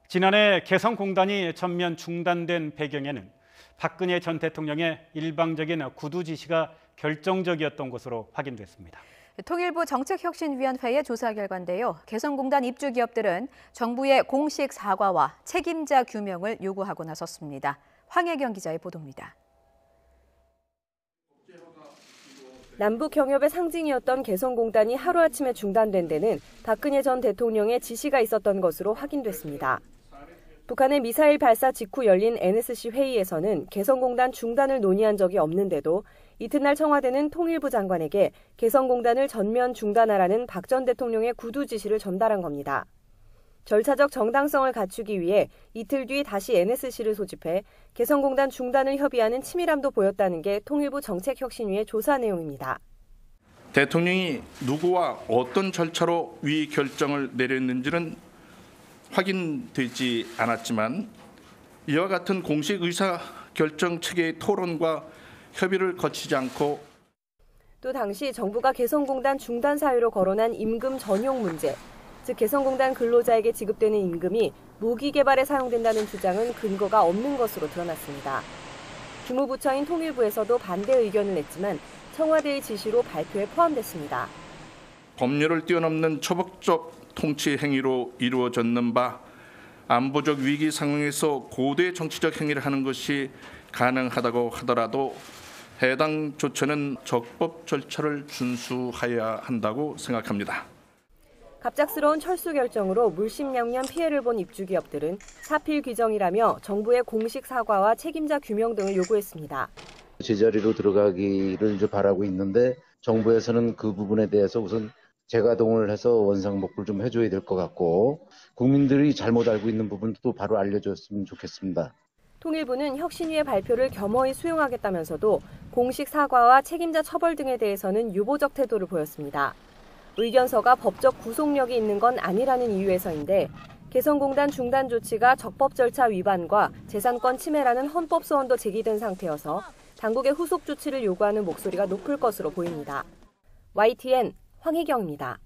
지난해 개성공단이 전면 중단된 배경에는 박근혜 전 대통령의 일방적인 구두 지시가 결정적이었던 것으로 확인됐습니다. 통일부 정책혁신위원회의 조사 결과인데요. 개성공단 입주 기업들은 정부의 공식 사과와 책임자 규명을 요구하고 나섰습니다. 황혜경 기자의 보도입니다. 남북 경협의 상징이었던 개성공단이 하루아침에 중단된 데는 박근혜 전 대통령의 지시가 있었던 것으로 확인됐습니다. 북한의 미사일 발사 직후 열린 NSC 회의에서는 개성공단 중단을 논의한 적이 없는데도 이튿날 청와대는 통일부 장관에게 개성공단을 전면 중단하라는 박 전 대통령의 구두 지시를 전달한 겁니다. 절차적 정당성을 갖추기 위해 이틀 뒤 다시 NSC를 소집해 개성공단 중단을 협의하는 치밀함도 보였다는 게 통일부 정책혁신위의 조사 내용입니다. 대통령이 누구와 어떤 절차로 위 결정을 내렸는지는 확인되지 않았지만 이와 같은 공식 의사결정 체계의 토론과 협의를 거치지 않고 또 당시 정부가 개성공단 중단 사유로 거론한 임금 전용 문제, 즉 개성공단 근로자에게 지급되는 임금이 무기 개발에 사용된다는 주장은 근거가 없는 것으로 드러났습니다. 주무부처인 통일부에서도 반대 의견을 냈지만 청와대의 지시로 발표에 포함됐습니다. 법률을 뛰어넘는 초법적 통치 행위로 이루어졌는 바 안보적 위기 상황에서 고도의 정치적 행위를 하는 것이 가능하다고 하더라도 해당 조처는 적법 절차를 준수해야 한다고 생각합니다. 갑작스러운 철수 결정으로 물심양면 피해를 본 입주기업들은 사필 규정이라며 정부의 공식 사과와 책임자 규명 등을 요구했습니다. 제자리로 들어가기를 이제 바라고 있는데 정부에서는 그 부분에 대해서 우선 재가동을 해서 원상복구를 좀 해줘야 될 것 같고 국민들이 잘못 알고 있는 부분도 바로 알려줬으면 좋겠습니다. 통일부는 혁신위의 발표를 겸허히 수용하겠다면서도 공식 사과와 책임자 처벌 등에 대해서는 유보적 태도를 보였습니다. 의견서가 법적 구속력이 있는 건 아니라는 이유에서인데 개성공단 중단 조치가 적법 절차 위반과 재산권 침해라는 헌법 소원도 제기된 상태여서 당국의 후속 조치를 요구하는 목소리가 높을 것으로 보입니다. YTN 황혜경입니다.